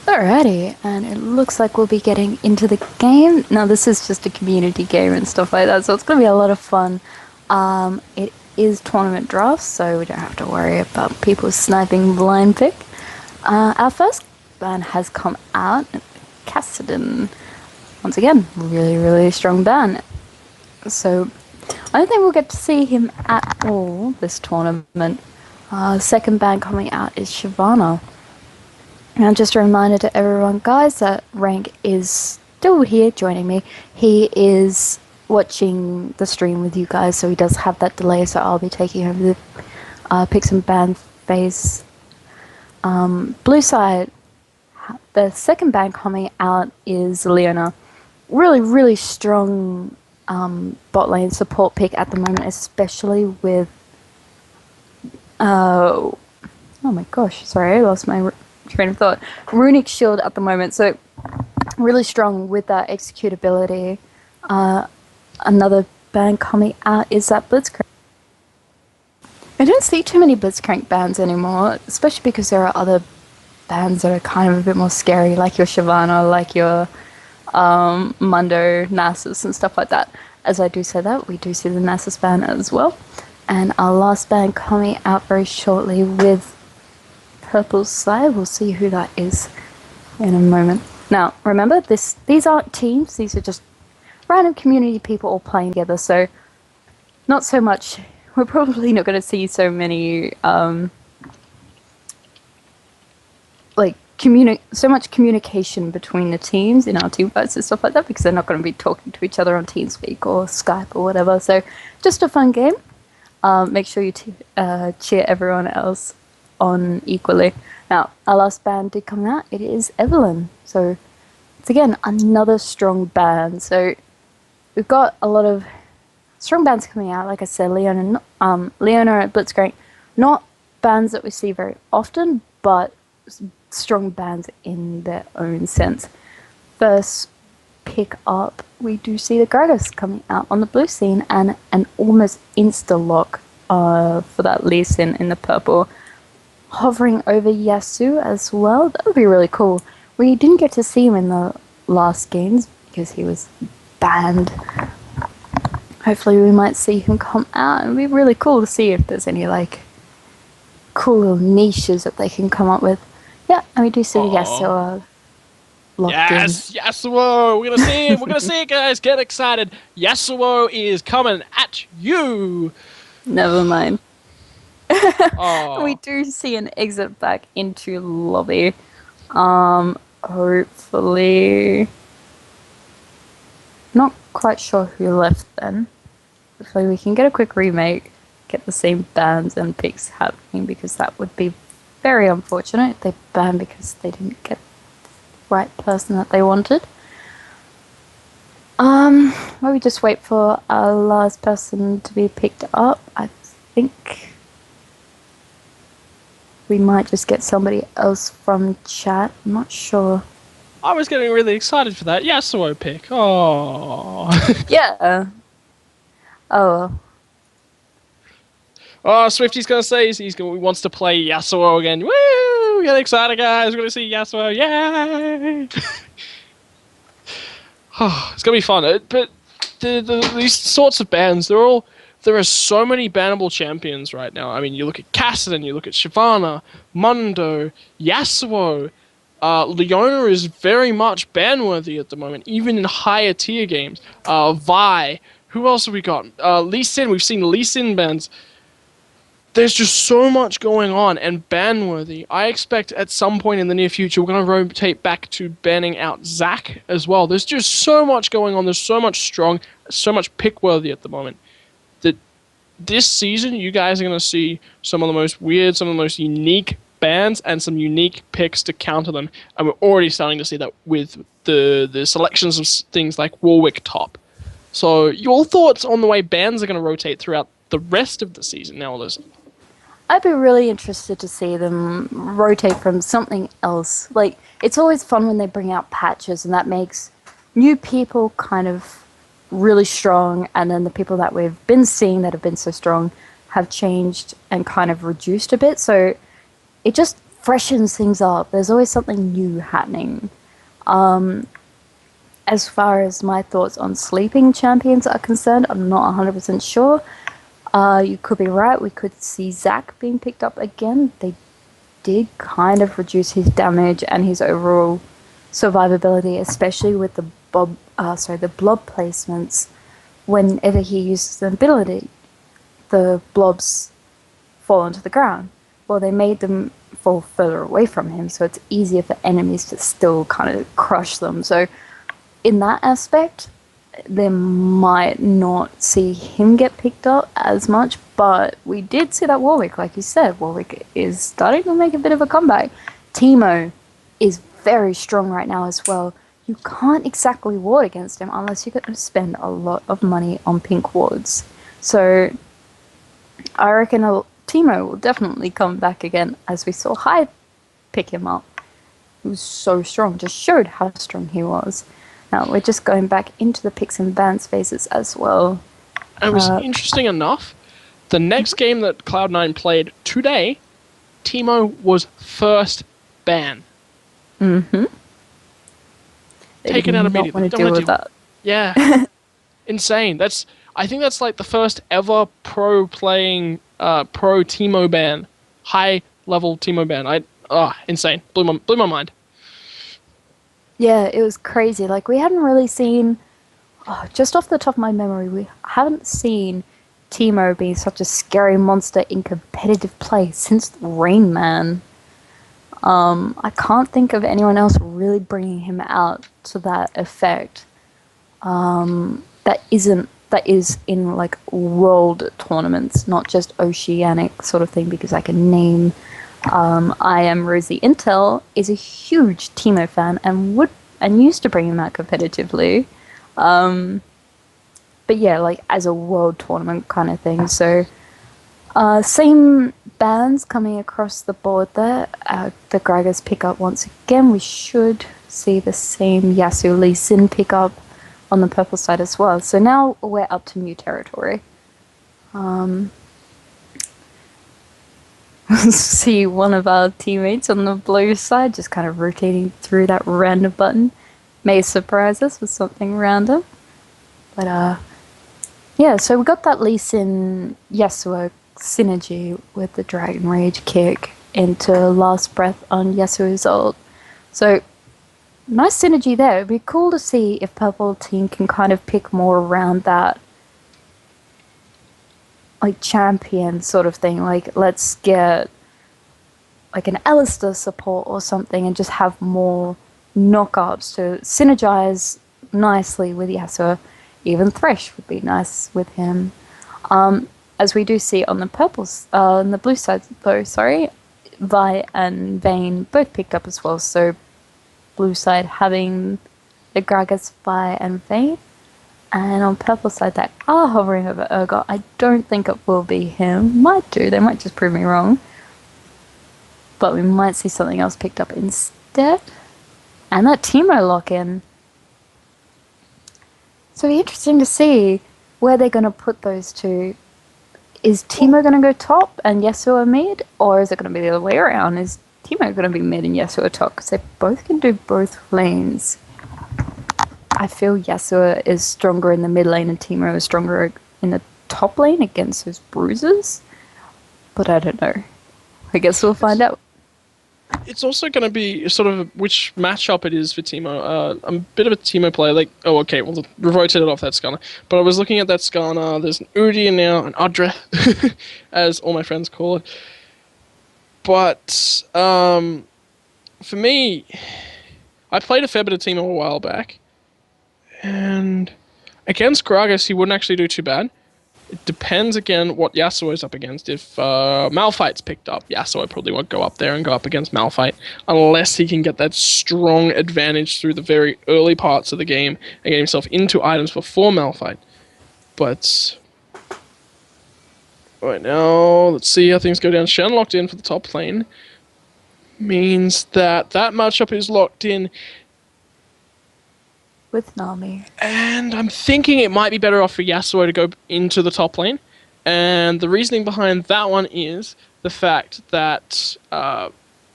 Alrighty, and it looks like we'll be getting into the game. Now, this is just a community game and stuff like that, so it's going to be a lot of fun. It is tournament drafts, so we don't have to worry about people sniping blind pick. Our first ban has come out, Cassidy. Once again, really, really strong ban. So, I don't think we'll get to see him at all this tournament. Second ban coming out is Shyvana. And just a reminder to everyone, guys, that Rank is still here joining me. He is watching the stream with you guys, so he does have that delay, so I'll be taking over the picks and ban phase. Blue side, the second ban coming out is Leona. Really, really strong bot lane support pick at the moment, especially with... oh my gosh, sorry, I lost my train of thought. Runic Shield at the moment, so really strong with that executability. Another ban coming out is that Blitzcrank. I don't see too many Blitzcrank bans anymore, especially because there are other bans that are kind of a bit more scary, like your Shyvana, like your Mundo, Nasus, and stuff like that. As I do say that, we do see the Nasus ban as well. And our last ban coming out very shortly with Purple side. We'll see who that is in a moment. Now, remember, these aren't teams. These are just random community people all playing together. So, not so much. We're probably not going to see so many, so much communication between the teams in our team fights and stuff like that, because they're not going to be talking to each other on TeamSpeak or Skype or whatever. So, just a fun game. Make sure you cheer everyone else on equally. Now, our last band did come out. It is Evelyn. So, it's again another strong band. So, we've got a lot of strong bands coming out. Like I said, Leona and Blitzcrank, not bands that we see very often, but strong bands in their own sense. First pick up, we do see the Gragas coming out on the blue scene, and an almost insta-lock for that Lee Sin in the purple. Hovering over Yasu as well. That would be really cool. We didn't get to see him in the last games because he was banned. Hopefully we might see him come out. It would be really cool to see if there's any cool little niches that they can come up with. Yeah, and we do see Yasuo locked in. Yes, Yasuo! We're gonna see him! We're gonna see it, guys! Get excited! Yasuo is coming at you! Never mind. We do see an exit back into lobby. Hopefully... Not quite sure who left then. Hopefully we can get a quick remake, get the same bans and picks happening, because that would be very unfortunate if they ban because they didn't get the right person that they wanted. While we just wait for our last person to be picked up, I think we might just get somebody else from chat. I'm not sure. I was getting really excited for that Yasuo pick. Oh. Yeah. Oh. Oh, Swifty's gonna say he wants to play Yasuo again. Woo! Get excited, guys! We're gonna see Yasuo. Yay! Oh, it's gonna be fun. But these sorts of bans, there are so many bannable champions right now. I mean, you look at Cassidy, you look at Shyvana, Mundo, Yasuo. Leona is very much ban-worthy at the moment, even in higher tier games. Vi. Who else have we got? Lee Sin. We've seen Lee Sin bans. There's just so much going on and ban-worthy. I expect at some point in the near future we're going to rotate back to banning out Zac as well. There's just so much going on. There's so much strong, so much pick-worthy at the moment. That this season you guys are going to see some of the most weird, some of the most unique bans and some unique picks to counter them. And we're already starting to see that with the selections of things like Warwick top. So your thoughts on the way bans are going to rotate throughout the rest of the season now, Alyssa? I'd be really interested to see them rotate from something else. Like, it's always fun when they bring out patches, and that makes new people kind of really strong, and then the people that we've been seeing that have been so strong have changed and kind of reduced a bit. So it just freshens things up. There's always something new happening. As far as my thoughts on sleeping champions are concerned, I'm not 100% sure. You could be right. We could see Zac being picked up again. They did kind of reduce his damage and his overall survivability, especially with the the blob placements. Whenever he uses an ability, the blobs fall onto the ground. Well, they made them fall further away from him, so it's easier for enemies to still kind of crush them. So in that aspect, they might not see him get picked up as much, but we did see that Warwick, like you said, Warwick is starting to make a bit of a comeback. Teemo is very strong right now as well. You can't exactly ward against him unless you're going to spend a lot of money on pink wards. So I reckon Teemo will definitely come back again, as we saw Hyde pick him up. He was so strong, just showed how strong he was. Now we're just going back into the picks and bans phases as well. And it was interesting enough, the next game that Cloud9 played today, Teemo was first ban. Mm-hmm. Taken out immediately. Want to deal with that. Yeah. Insane. I think that's like the first ever pro playing pro Teemo ban. High level Teemo ban. Insane. Blew my mind. Yeah, it was crazy. Like, we hadn't really seen, just off the top of my memory, we haven't seen Teemo be such a scary monster in competitive play since Rain Man. I can't think of anyone else really bringing him out to that effect. That is in like world tournaments, not just oceanic sort of thing, because I can name I am Rosie Intel is a huge Teemo fan and used to bring him out competitively. But yeah, like as a world tournament kind of thing. So same bans coming across the board there. The Gragas pick up once again. We should see the same Yasuo Lee Sin pick up on the purple side as well. So now we're up to new territory. See one of our teammates on the blue side just kind of rotating through that random button. May surprise us with something random. But yeah, so we got that Lee Sin Yasuo synergy with the Dragon Rage kick into Last Breath on Yasuo's ult. So nice synergy there. It'd be cool to see if Purple Team can kind of pick more around that like champion sort of thing. Like, let's get like an Alistair support or something and just have more knockups to synergize nicely with Yasuo. Even Thresh would be nice with him. As we do see on the blue side though, Vi and Vayne both picked up as well. So blue side having the Gragas, Vi and Vayne. And on purple side, they are hovering over Urgot. I don't think it will be him. Might do. They might just prove me wrong. But we might see something else picked up instead. And that Teemo lock-in. So it'll be interesting to see where they're going to put those two. Is Teemo going to go top and Yasuo mid? Or is it going to be the other way around? Is Teemo going to be mid and Yasuo top? Because they both can do both lanes. I feel Yasuo is stronger in the mid lane and Teemo is stronger in the top lane against those bruisers. But I don't know. I guess we'll find out. It's also going to be sort of which matchup it is for Teemo. I'm a bit of a Teemo player. Like, we've rotated off that Skarner. But I was looking at that Skarner. There's an Udi and now an Adre, as all my friends call it. But for me, I played a fair bit of Teemo a while back. And against Gragas, he wouldn't actually do too bad. It depends, again, what Yasuo is up against. If Malphite's picked up, Yasuo probably won't go up there and go up against Malphite unless he can get that strong advantage through the very early parts of the game and get himself into items before Malphite. But right now, let's see how things go down. Shen locked in for the top lane. Means that matchup is locked in with Nami. And I'm thinking it might be better off for Yasuo to go into the top lane. And the reasoning behind that one is the fact that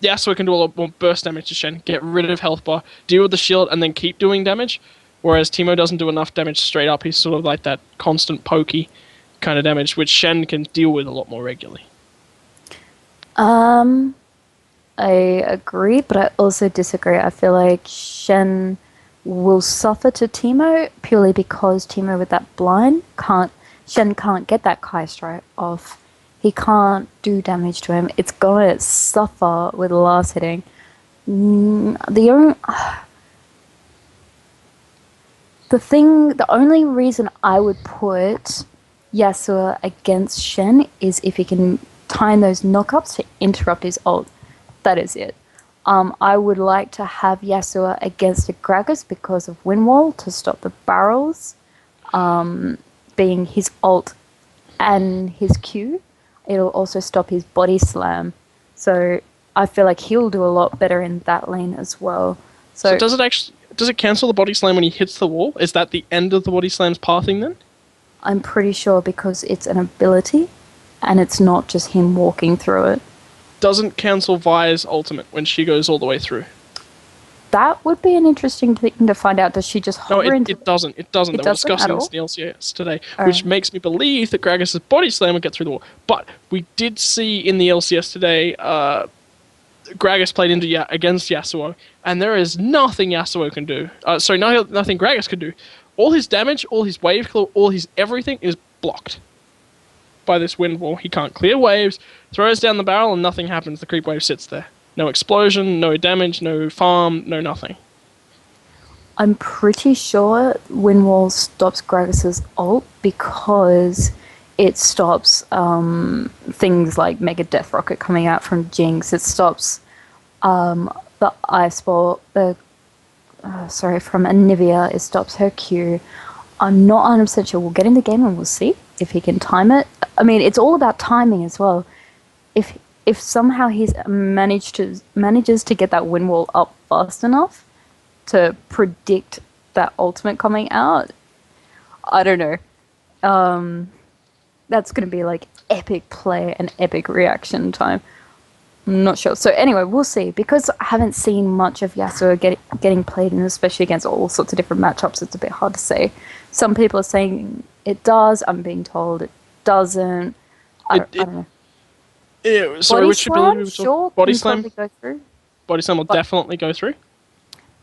Yasuo can do a lot more burst damage to Shen, get rid of health bar, deal with the shield, and then keep doing damage. Whereas Teemo doesn't do enough damage straight up. He's sort of like that constant pokey kind of damage, which Shen can deal with a lot more regularly. I agree, but I also disagree. I feel like Shen will suffer to Teemo purely because Teemo with that blind Shen can't get that Kai strike off. He can't do damage to him. It's gonna suffer with last hitting. The only reason I would put Yasuo against Shen is if he can time those knockups to interrupt his ult. That is it. I would like to have Yasuo against a Gragas because of Windwall to stop the barrels, being his ult and his Q. It'll also stop his body slam. So I feel like he'll do a lot better in that lane as well. So does it cancel the body slam when he hits the wall? Is that the end of the body slam's pathing then? I'm pretty sure because it's an ability and it's not just him walking through it. Doesn't cancel Vi's ultimate when she goes all the way through. That would be an interesting thing to find out. Does she just hover No, into it doesn't. It doesn't. They were discussing this in the LCS today, which makes me believe that Gragas' body slam would get through the wall. But we did see in the LCS today, Gragas played against Yasuo, and there is nothing Yasuo can do. Nothing Gragas can do. All his damage, all his wave claw, all his everything is blocked by this wind wall. He can't clear waves, throws down the barrel, and nothing happens. The creep wave sits there. No explosion, no damage, no farm, no nothing. I'm pretty sure Windwall stops Gragas' ult because it stops things like Mega Death Rocket coming out from Jinx. It stops the Ice Ball, from Anivia. It stops her Q. I'm not 100% sure. We'll get in the game and we'll see if he can time it. I mean, it's all about timing as well. If somehow he manages to get that wind wall up fast enough to predict that ultimate coming out, I don't know. That's going to be like epic play and epic reaction time. I'm not sure. So anyway, we'll see. Because I haven't seen much of Yasuo getting played, and especially against all sorts of different matchups, it's a bit hard to say. Some people are saying it does. I'm being told it doesn't. I don't know. Yeah, sorry, Body slam, sure, body slam? Go through. Body slam will definitely go through.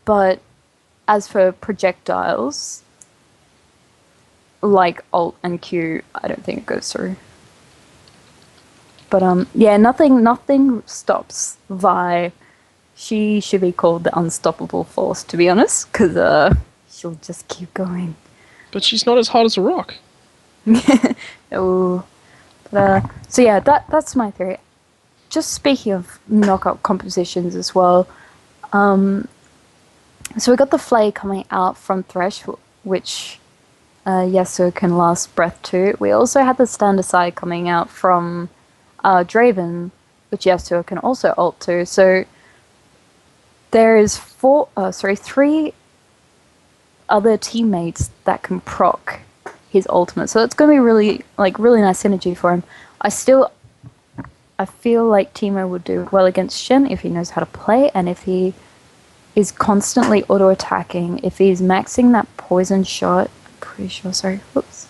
But as for projectiles, like Alt and Q, I don't think it goes through. But yeah, nothing stops Vi. She should be called the unstoppable force, to be honest, because she'll just keep going. But she's not as hard as a rock. Oh. So yeah, that's my theory. Just speaking of knockout compositions as well, so we got the Flay coming out from Thresh, which Yasuo can last breath to. We also had the Stand Aside coming out from Draven, which Yasuo can also ult to. So there is three other teammates that can proc his ultimate, so it's going to be really nice synergy for him. I feel like Teemo would do well against Shen if he knows how to play, and if he is constantly auto attacking. If he's maxing that poison shot, I'm pretty sure. Sorry, whoops.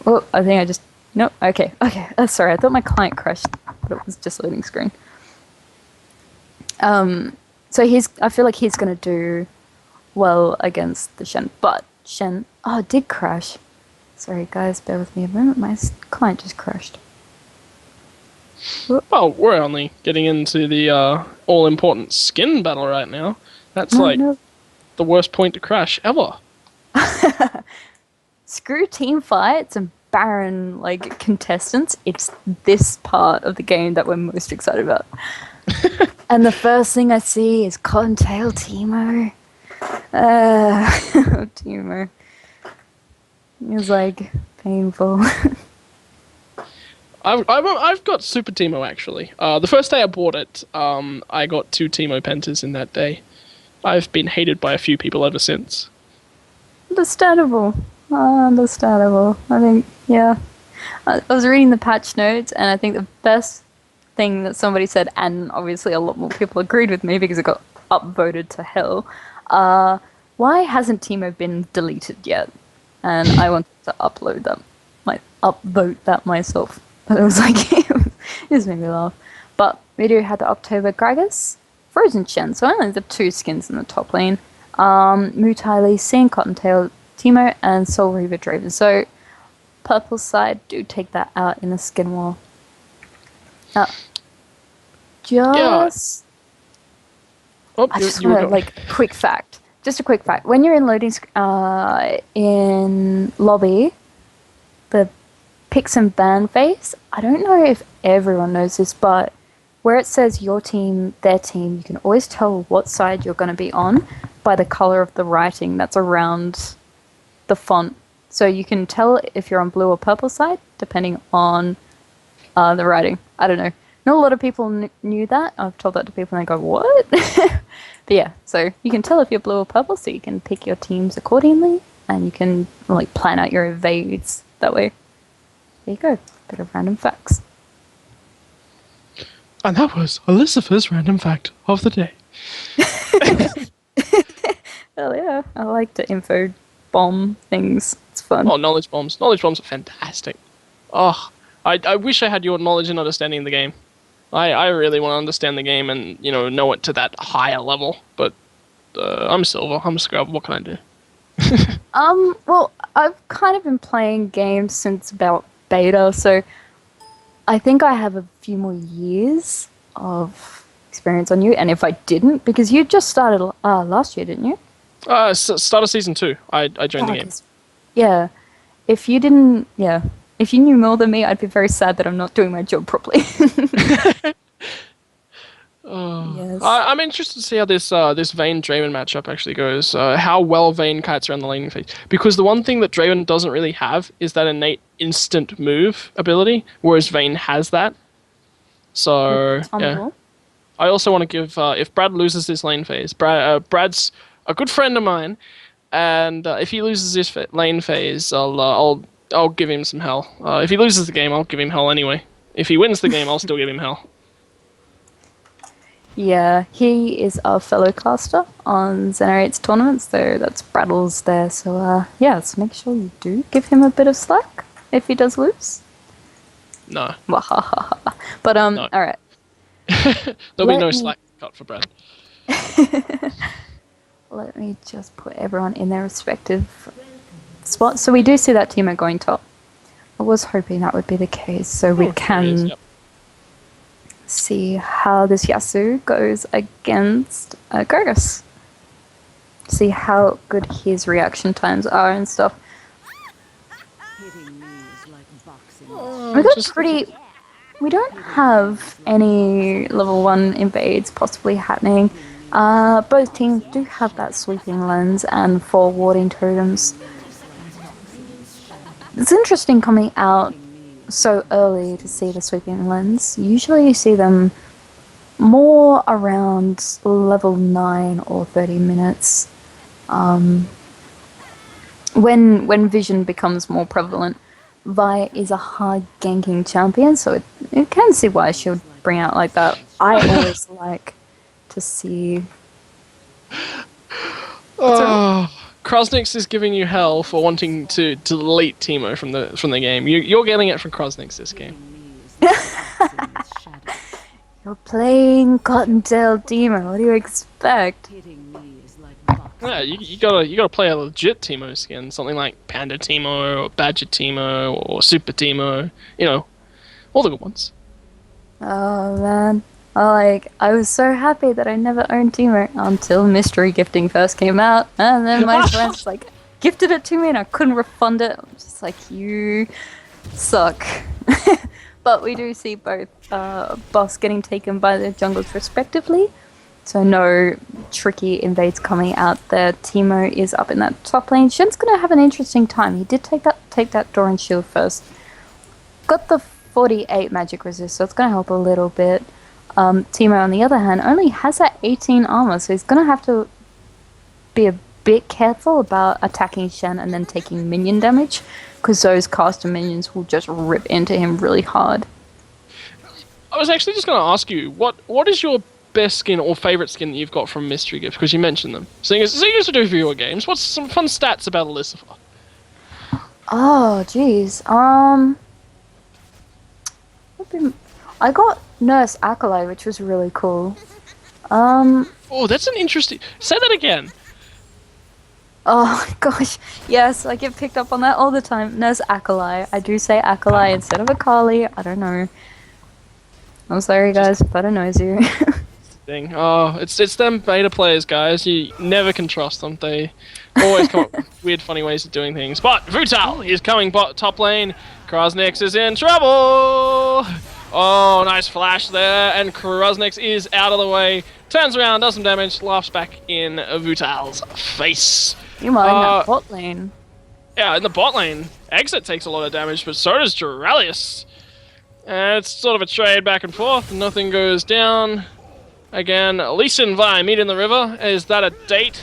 Oh, I think I just Okay. Sorry, I thought my client crashed, but it was just loading screen. So I feel like he's going to do well against the Shen, but Shen, it did crash. Sorry guys, bear with me a moment, my client just crashed. Well, we're only getting into the all-important skin battle right now. That's the worst point to crash ever. Screw team fights and barren contestants. It's this part of the game that we're most excited about. And the first thing I see is Cottontail Teemo. Teemo. It was painful. I've got Super Teemo actually. The first day I bought it, I got 2 Teemo Pentas in that day. I've been hated by a few people ever since. Understandable. Understandable. I think, yeah. I was reading the patch notes, and I think the best thing that somebody said, and obviously a lot more people agreed with me because it got upvoted to hell. Why hasn't Timo been deleted yet? And I wanted to upvote that myself. But it was like, it just made me laugh. But we do have the October Gragas, Frozen Shen, so only the 2 skins in the top lane. Mutai Sin, Cottontail, Timo, and Soul Reaver Draven. So, purple side, do take that out in the skin war. Just... Oh, I just want to, like, quick fact. Just a quick fact. When you're in loading in lobby, the picks and ban phase, I don't know if everyone knows this, but where it says your team, their team, you can always tell what side you're going to be on by the color of the writing that's around the font. So you can tell if you're on blue or purple side, depending on the writing. I don't know. Not a lot of people knew that. I've told that to people and they go, what? But yeah, so you can tell if you're blue or purple, so you can pick your teams accordingly, and you can like plan out your evades that way. There you go. Bit of random facts. And that was Elizabeth's random fact of the day. Well, yeah, I like to info bomb things. It's fun. Oh, knowledge bombs. Knowledge bombs are fantastic. Oh, I wish I had your knowledge and understanding of the game. I really want to understand the game and, know it to that higher level. But I'm silver. I'm a scrub. What can I do? Well, I've kind of been playing games since about beta, so I think I have a few more years of experience on you. And if I didn't, because you just started last year, didn't you? Start of season 2. I joined the game. Yeah. If you didn't, if you knew more than me, I'd be very sad that I'm not doing my job properly. Yes. I'm interested to see how this Vayne Draven matchup actually goes. How well Vayne kites around the laning phase. Because the one thing that Draven doesn't really have is that innate instant move ability, whereas Vayne has that. So yeah. I also want to give if Brad loses this lane phase, Brad's a good friend of mine, and if he loses this lane phase, I'll give him some hell. If he loses the game, I'll give him hell anyway. If he wins the game, I'll still give him hell. Yeah, he is our fellow caster on Xenerate's tournaments, so that's Braddles there. So so make sure you do give him a bit of slack if he does lose. No. But no. All right. There'll be no slack cut for Brad. Let me just put everyone in their respective spots. So we do see that Timo going top. I was hoping that would be the case, so we can see how this Yasuo goes against Gragas. See how good his reaction times are and stuff. We don't have any level 1 invades possibly happening. Both teams do have that sweeping lens and 4 warding totems. It's interesting coming out so early to see the sweeping lens. Usually you see them more around level 9 or 30 minutes. When vision becomes more prevalent. Vi is a hard ganking champion, so it can see why she would bring out like that. I always like to see... Krosnix is giving you hell for wanting to delete Timo from the game. You're getting it from Krosnix this game. You're playing Cottontail Timo. What do you expect? Yeah, you gotta play a legit Timo skin, something like Panda Timo or Badger Timo or Super Timo. All the good ones. Oh man. I was so happy that I never owned Timo until mystery gifting first came out, and then my friends gifted it to me and I couldn't refund it. I'm just like, you suck. But we do see both boss getting taken by the junglers respectively, so no tricky invades coming out there. Timo is up in that top lane. Shen's gonna have an interesting time. He did take that Doran shield first. Got the 48 magic resist, so it's gonna help a little bit. Timo, on the other hand, only has that 18 armor, so he's going to have to be a bit careful about attacking Shen and then taking minion damage, because those caster minions will just rip into him really hard. I was actually just going to ask you, what is your best skin or favorite skin that you've got from Mystery Gift? Because you mentioned them. Seeing as we do for your games, what's some fun stats about Elizabeth? Oh, jeez. I got Nurse Acolyte, which was really cool. Oh, that's an interesting. Say that again. Oh gosh, yes, I get picked up on that all the time. Nurse Acolyte. I do say Acolyte instead of Akali. I don't know. I'm sorry, guys, if that annoys you. Thing. Oh, it's them beta players, guys. You never can trust them. They always come up with weird, funny ways of doing things. But Vutal is coming top lane. Krasnix is in trouble. Oh, nice flash there, and Krasnix is out of the way. Turns around, does some damage, laughs back in Vutal's face. You mind that bot lane? Yeah, in the bot lane, Exit takes a lot of damage, but so does Duralius. And it's sort of a trade back and forth. Nothing goes down. Again, Lisa and Vi meet in the river. Is that a date?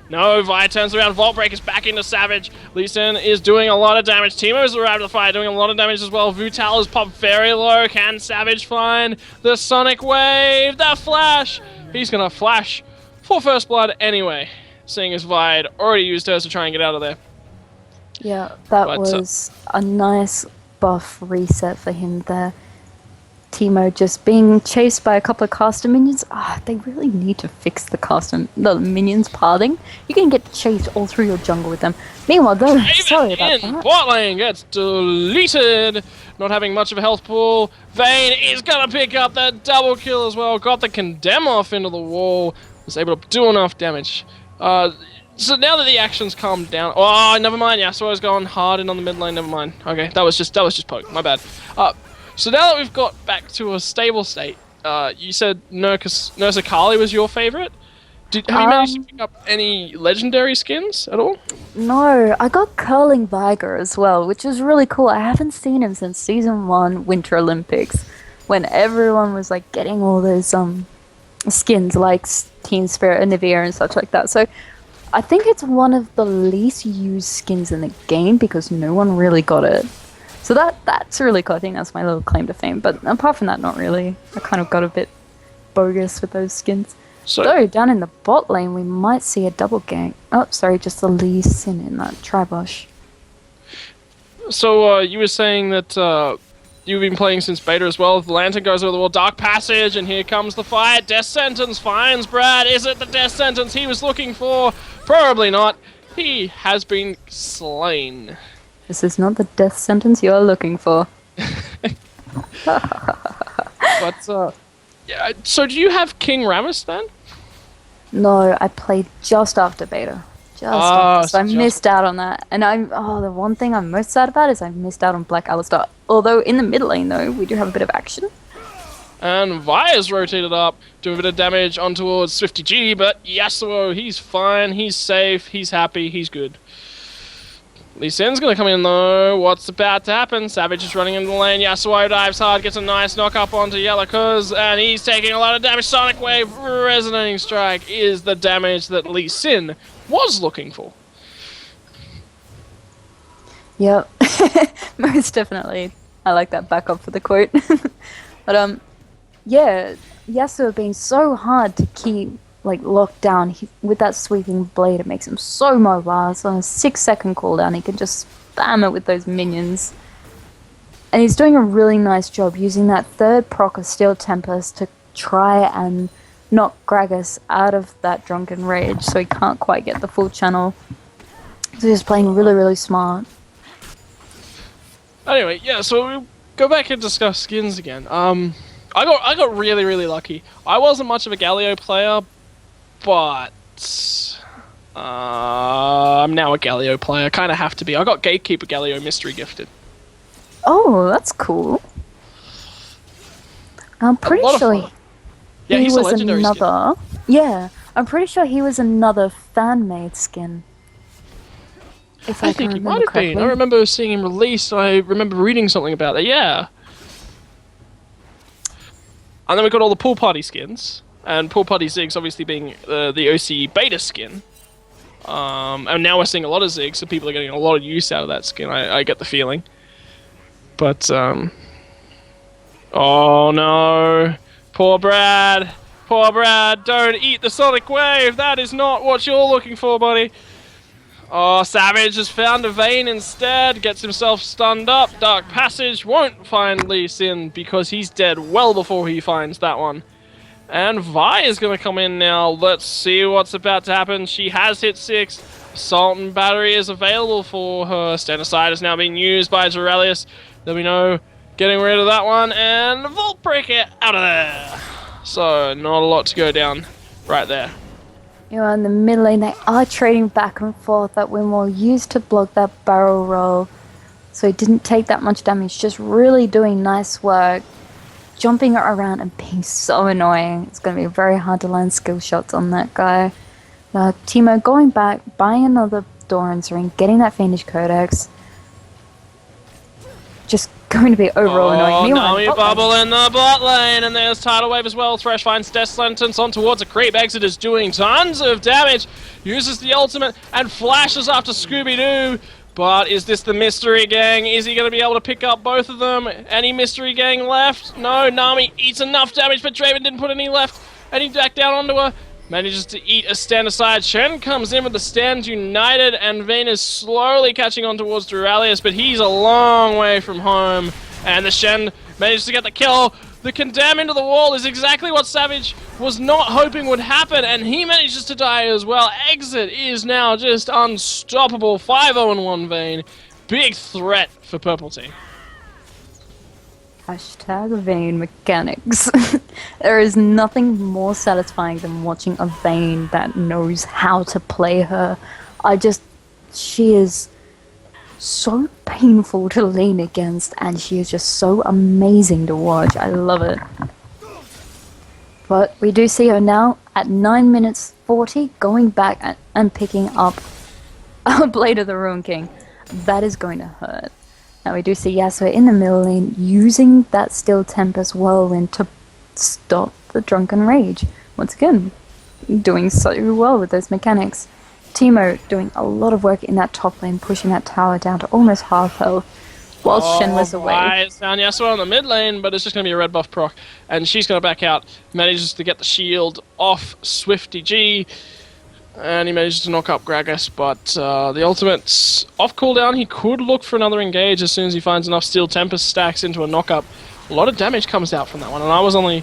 No, Vi turns around. Vault Break is back into Savage. Lisa is doing a lot of damage. Teemo's arrived at the fight, doing a lot of damage as well. Vutal is popped very low. Can Savage find the Sonic Wave? The Flash! He's gonna flash for first blood anyway, seeing as Vi had already used hers to try and get out of there. Yeah, that was a nice buff reset for him there. Teemo just being chased by a couple of caster minions. They really need to fix the minions pathing. You can get chased all through your jungle with them. Meanwhile, though, sorry about that. Bot lane gets deleted. Not having much of a health pool. Vayne is gonna pick up that double kill as well. Got the condemn off into the wall. Was able to do enough damage. So now that the action's calmed down. Oh, never mind. Yasuo's gone hard in on the mid lane. Never mind. Okay, that was just poke. My bad. So now that we've got back to a stable state, you said Nurse Akali was your favorite. Have you managed to pick up any legendary skins at all? No, I got Curling Viger as well, which is really cool. I haven't seen him since Season 1 Winter Olympics, when everyone was like getting all those skins like Team Spirit and Nivea and such like that. So I think it's one of the least used skins in the game because no one really got it. So that's really cool. I think that's my little claim to fame. But apart from that, not really. I kind of got a bit bogus with those skins. So down in the bot lane, we might see a double gank. Oh, sorry, just the Lee Sin in that Tribosh. So you were saying that you've been playing since beta as well. The lantern goes over the wall, Dark Passage, and here comes the fight. Death Sentence finds Brad. Is it the Death Sentence he was looking for? Probably not. He has been slain. This is not the death sentence you're looking for. But, yeah, so do you have King Rammus then? No, I played just after beta. So I missed out on that. And the one thing I'm most sad about is I missed out on Black Alistar. Although in the mid lane, though, we do have a bit of action. And Vi's rotated up, doing a bit of damage on towards Swifty G, but Yasuo, he's fine, he's safe, he's happy, he's good. Lee Sin's gonna come in though. What's about to happen? Savage is running into the lane. Yasuo dives hard, gets a nice knock up onto Yellowcuz, and he's taking a lot of damage. Sonic Wave, Resonating Strike is the damage that Lee Sin was looking for. Yep, most definitely. I like that backup for the quote. But yeah, Yasuo being so hard to keep locked down with that sweeping blade. It makes him so mobile. It's on a 6-second cooldown. He can just spam it with those minions. And he's doing a really nice job using that third proc of Steel Tempest to try and knock Gragas out of that drunken rage so he can't quite get the full channel. So he's playing really, really smart. Anyway, yeah, so we'll go back and discuss skins again. I got really, really lucky. I wasn't much of a Galio player, but I'm now a Galio player. Kind of have to be. I got Gatekeeper Galio mystery gifted. Oh, that's cool. I'm pretty sure he's was a legendary another. Skin. Yeah, I'm pretty sure he was another fan-made skin. If I think he might have been. I remember seeing him released. I remember reading something about that. Yeah. And then we got all the Pool Party skins. And Pool Party Ziggs obviously being the OC beta skin. And now we're seeing a lot of Ziggs, so people are getting a lot of use out of that skin, I get the feeling. But, oh, Oh no. Poor Brad. Poor Brad. Don't eat the Sonic Wave. That is not what you're looking for, buddy. Oh, Savage has found a vein instead. Gets himself stunned up. Dark Passage won't find Lee Sin because he's dead well before he finds that one. And Vi is going to come in now. Let's see what's about to happen. She has hit 6. Assault and Battery is available for her. Stand Aside is now being used by Duralius. There'll be no getting rid of that one. And Vault Breaker out of there. So, not a lot to go down right there. You know, in the mid lane, they are trading back and forth. That Winwall used to block that barrel roll, so he didn't take that much damage. Just really doing nice work. Jumping around and being so annoying. It's going to be very hard to land skill shots on that guy. Teemo going back, buying another Doran's Ring, getting that Fiendish Codex. Just going to be overall annoying. Nami Bubble in the bot lane, and there's Tidal Wave as well. Thresh finds Death Sentence on towards a creep. Exit is doing tons of damage. Uses the ultimate and flashes after Scooby-Doo. But is this the Mystery Gang? Is he going to be able to pick up both of them? Any Mystery Gang left? No, Nami eats enough damage, but Draven didn't put any left. And he back down onto her. Manages to eat a Stand Aside. Shen comes in with the Stand United, and Vayne is slowly catching on towards Duralius, but he's a long way from home. And the Shen manages to get the kill. The Condemn into the wall is exactly what Savage was not hoping would happen, and he manages to die as well. Exit is now just unstoppable. 5-0-1 Vayne. Big threat for Purple Team. Hashtag Vayne mechanics. There is nothing more satisfying than watching a Vayne that knows how to play her. She is so painful to lean against, and she is just so amazing to watch. I love it. But we do see her now at 9 minutes 40 going back and picking up a Blade of the Ruin King. That is going to hurt. Now we do see Yasuo in the middle lane using that Steel Tempest Whirlwind to stop the Drunken Rage. Once again, doing so well with those mechanics. Teemo doing a lot of work in that top lane, pushing that tower down to almost half health, while Shen was away. It's down Yasuo on the mid lane, but it's just going to be a red buff proc, and she's going to back out. Manages to get the shield off Swifty G, and he manages to knock up Gragas, but the ultimate's off cooldown. He could look for another engage as soon as he finds enough Steel Tempest stacks into a knock-up. A lot of damage comes out from that one, and I was only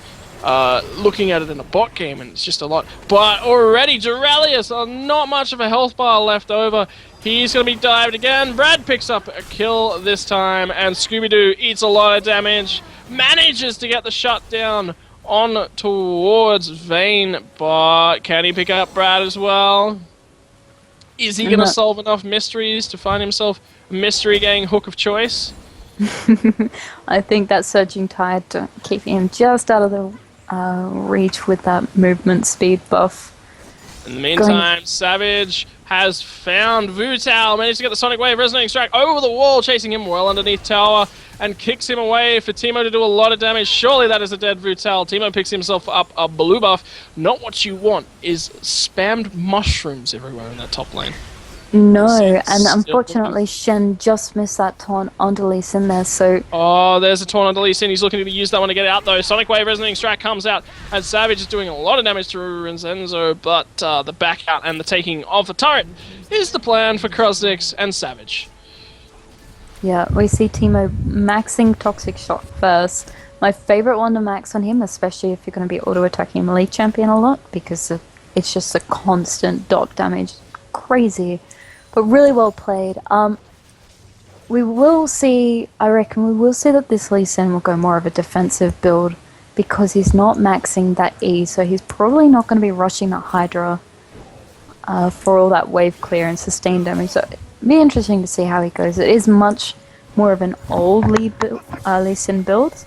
looking at it in a bot game, and it's just a lot. But already, Duralius, not much of a health bar left over. He's going to be dived again. Brad picks up a kill this time, and Scooby-Doo eats a lot of damage. Manages to get the shutdown on towards Vayne, but can he pick up Brad as well? Is he going to solve enough mysteries to find himself a Mystery Gang hook of choice? I think that Surging Tide to keep him just out of the reach with that movement speed buff. In the meantime, Savage has found Vu-Tao, managed to get the Sonic Wave Resonating Strike over the wall, chasing him well underneath tower, and kicks him away for Teemo to do a lot of damage. Surely that is a dead Vu-Tao. Teemo picks himself up a blue buff. Not what you want is spammed mushrooms everywhere in that top lane. No, and unfortunately Shen just missed that taunt onto Lee Sin there, so... Oh, there's a taunt onto Lee Sin. He's looking to use that one to get out, though. Sonic Wave Resonating Strike comes out, and Savage is doing a lot of damage to Renzenzo, but the back out and the taking of the turret is the plan for Krosnix and Savage. Yeah, we see Teemo maxing Toxic Shock first. My favorite one to max on him, especially if you're going to be auto-attacking a melee champion a lot, because it's just a constant dot damage. Crazy. But really well played. We will see, I reckon we will see that this Lee Sin will go more of a defensive build because he's not maxing that E, so he's probably not going to be rushing that Hydra for all that wave clear and sustain damage. So it'll be interesting to see how he goes. It is much more of an old Lee Sin build,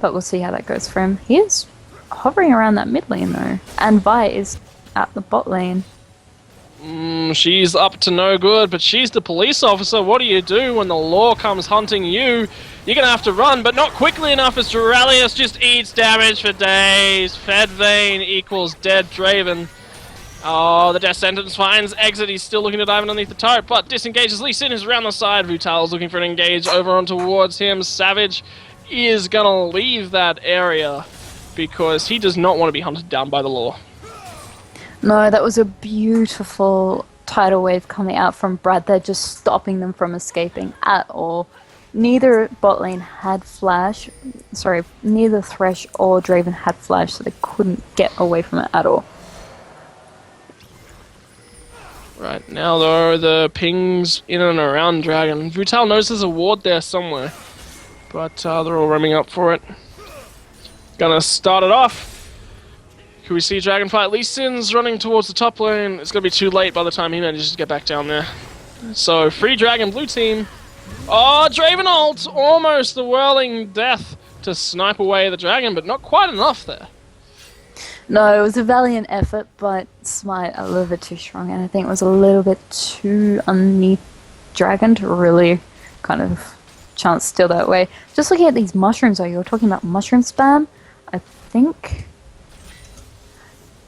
but we'll see how that goes for him. He is hovering around that mid lane though, and Vi is at the bot lane. She's up to no good, but she's the police officer. What do you do when the law comes hunting you? You're going to have to run, but not quickly enough as Duralius just eats damage for days. Fed Vayne equals dead Draven. Oh, the death sentence finds Exit. He's still looking to dive underneath the turret, but disengages. Lee Sin is around the side. Vu-Tal's looking for an engage over on towards him. Savage is gonna leave that area because he does not want to be hunted down by the law. No, that was a beautiful tidal wave coming out from Brad there, just stopping them from escaping at all. Neither bot lane had flash. Sorry, neither Thresh or Draven had flash, so they couldn't get away from it at all. Right now, though, the pings in and around Dragon. Vutal knows there's a ward there somewhere, but they're all roaming up for it. Gonna start it off. Can we see Dragon fight? Lee Sin's running towards the top lane. It's gonna be too late by the time he manages to get back down there. So, free Dragon, blue team. Oh, Draven ult! Almost the whirling death to snipe away the Dragon, but not quite enough there. No, it was a valiant effort, but Smite a little bit too strong, and I think it was a little bit too underneath Dragon to really kind of chance steal that way. Just looking at these mushrooms, though, you were talking about mushroom spam. I think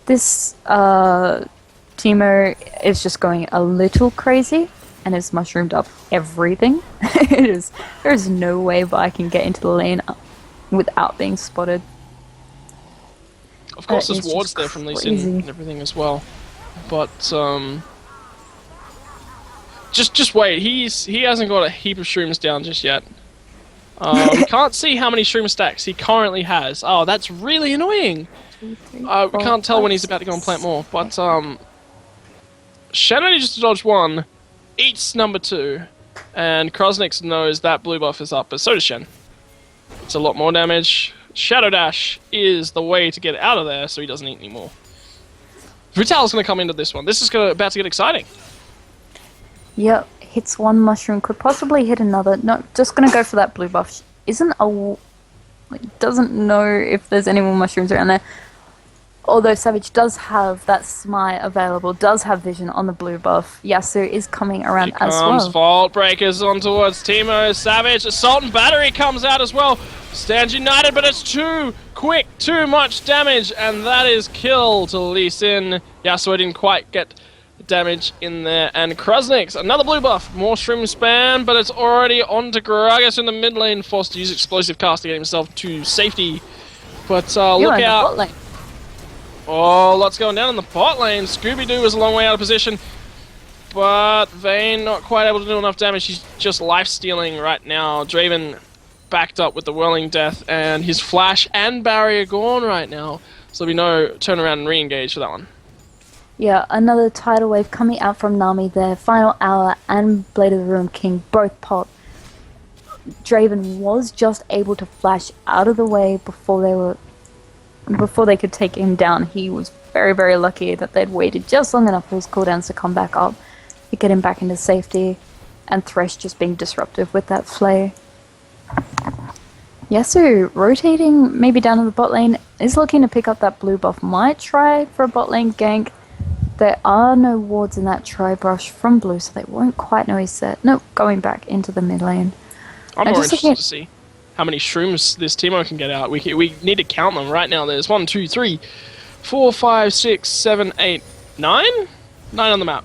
this Teemo is just going a little crazy and has mushroomed up everything. There is no way Vi can get into the lane without being spotted. Of course, there's wards there from Lee Sin and everything as well, but just wait. He hasn't got a heap of shrooms down just yet. We can't see how many shroom stacks he currently has. Oh, that's really annoying. 2, 3, We 4, can't tell 5, when he's about to go and plant more, but Shen manages to dodge one, eats number 2, and Krosnix knows that blue buff is up, but so does Shen. It's a lot more damage. Shadow Dash is the way to get out of there so he doesn't eat anymore. Vital's going to come into this one. This is about to get exciting. Yep, hits one mushroom, could possibly hit another. No, just going to go for that blue buff. Doesn't know if there's any more mushrooms around there. Although Savage does have that Smite available, does have vision on the blue buff. Yasuo is coming around as well. Vault Breakers on towards Teemo. Savage. Assault and Battery comes out as well. Stands united, but it's too quick, too much damage, and that is kill to Lee Sin. Yasuo didn't quite get damage in there. And Krosnix, another blue buff. More shroom spam, but it's already on to Gragas in the mid lane, forced to use explosive cast to get himself to safety. But look out. Oh, lots going down in the bot lane. Scooby-Doo is a long way out of position, but Vayne not quite able to do enough damage. He's just life-stealing right now. Draven backed up with the Whirling Death, and his Flash and Barrier gone right now. So there'll be no turn around and re-engage for that one. Yeah, another tidal wave coming out from Nami there. Final Hour and Blade of the Ruined King both pop. Draven was just able to flash out of the way before they could take him down. He was very, very lucky that they'd waited just long enough for his cooldowns to come back up to get him back into safety, and Thresh just being disruptive with that flay. Yasuo rotating maybe down to the bot lane, is looking to pick up that blue buff. Might try for a bot lane gank. There are no wards in that tri-brush from blue, so they won't quite know he's set. Nope, going back into the mid lane. I'm more interested to see how many shrooms this Teemo can get out. We need to count them right now. There's 1, 2, 3, 4, 5, 6, 7, 8, 9? 9 on the map.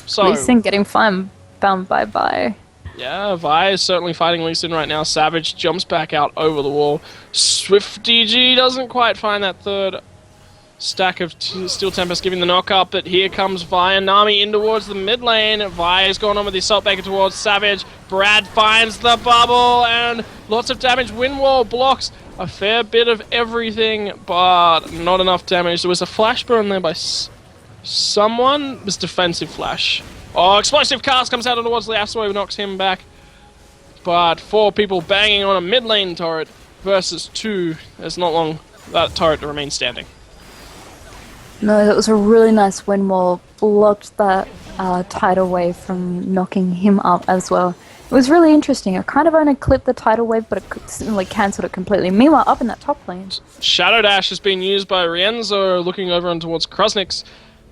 So Lee Sin getting found by Vi. Yeah, Vi is certainly fighting Lee Sin right now. Savage jumps back out over the wall. Swift DG doesn't quite find that third stack of Steel Tempest, giving the knock up, but here comes Vi and Nami in towards the mid lane. Vi has gone on with the Assault Baker towards Savage. Brad finds the bubble, and lots of damage. Wind Wall blocks a fair bit of everything, but not enough damage. There was a flash burn there by someone. It was defensive flash. Oh, Explosive Cast comes out towards the Yasuo, knocks him back. But 4 people banging on a mid lane turret versus 2. There's not long that turret to remain standing. No, that was a really nice wind wall. Blocked that tidal wave from knocking him up as well. It was really interesting. It kind of only clipped the tidal wave, but it cancelled it completely. Meanwhile, up in that top lane, Shadow Dash has been used by Rienzo, looking over and towards Krosnix.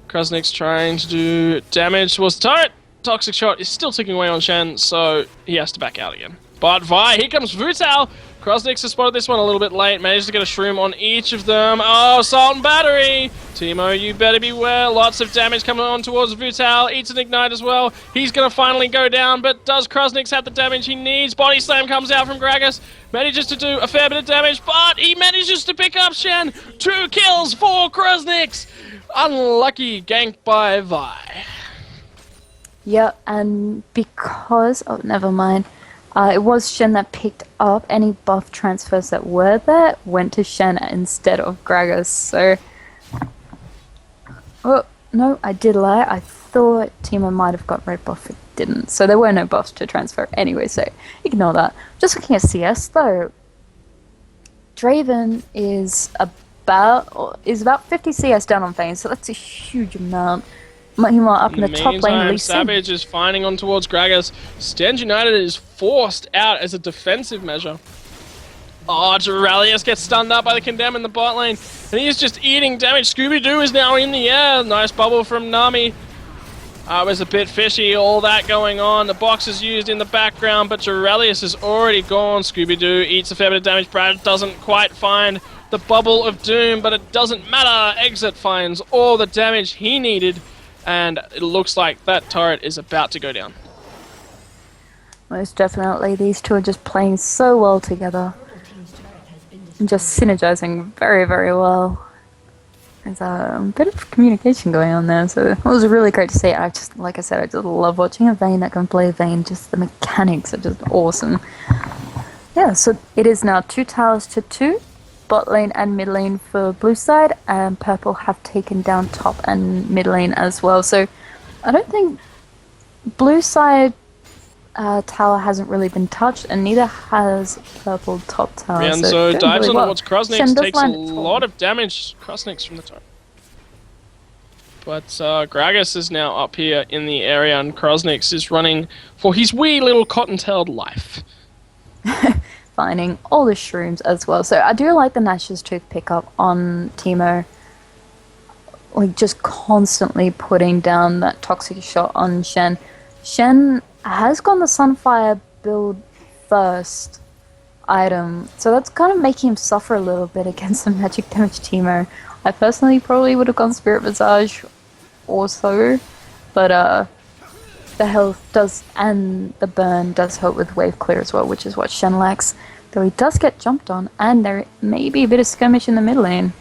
Krosnix trying to do damage towards the turret. Toxic Shot is still ticking away on Shen, so he has to back out again. But Vi, here comes Vutal. Krosnix has spotted this one a little bit late, managed to get a shroom on each of them. Oh, Assault and Battery! Timo, you better beware. Lots of damage coming on towards Vutal. Eats an Ignite as well. He's going to finally go down, but does Krosnix have the damage he needs? Body Slam comes out from Gragas. Manages to do a fair bit of damage, but he manages to pick up Shen. 2 kills for Krosnix. Unlucky gank by Vi. Yeah, and because... Oh, never mind. It was Shen that picked up any buff transfers that were there, went to Shen instead of Gragas, so... Oh, no, I did lie. I thought Timo might have got red buff, it didn't. So there were no buffs to transfer anyway, so ignore that. Just looking at CS, though, Draven is about 50 CS down on Vayne, so that's a huge amount. Meanwhile, up in the top lane, Lee Sin. Savage is finding on towards Gragas. Stand United is forced out as a defensive measure. Oh, Duralius gets stunned up by the Condemn in the bot lane, and he is just eating damage. Scooby-Doo is now in the air. Nice bubble from Nami. It was a bit fishy, all that going on. The box is used in the background, but Duralius is already gone. Scooby-Doo eats a fair bit of damage. Brad doesn't quite find the bubble of doom, but it doesn't matter. Exit finds all the damage he needed. And it looks like that turret is about to go down. Most definitely. These two are just playing so well together. And just synergizing very, very well. There's a bit of communication going on there, so it was really great to see. Like I said, I just love watching a Vayne that can play Vayne. Just the mechanics are just awesome. Yeah, so it is now 2 towers to 2. Bot lane and mid lane for blue side, and purple have taken down top and mid lane as well. So I don't think blue side tower hasn't really been touched, and neither has purple top tower. Rienzo dives on towards Krosnix, takes a lot of damage. Krosnix from the top. But Gragas is now up here in the area, and Krosnix is running for his wee little cotton-tailed life. Finding all the shrooms as well. So I do like the Nash's Tooth pickup on Timo. Like, just constantly putting down that toxic shot on Shen. Shen has gone the Sunfire build first item, so that's kind of making him suffer a little bit against the magic damage Timo. I personally probably would have gone Spirit Visage also, but the health does, and the burn does help with wave clear as well, which is what Shen lacks. Though he does get jumped on, and there may be a bit of skirmish in the mid lane.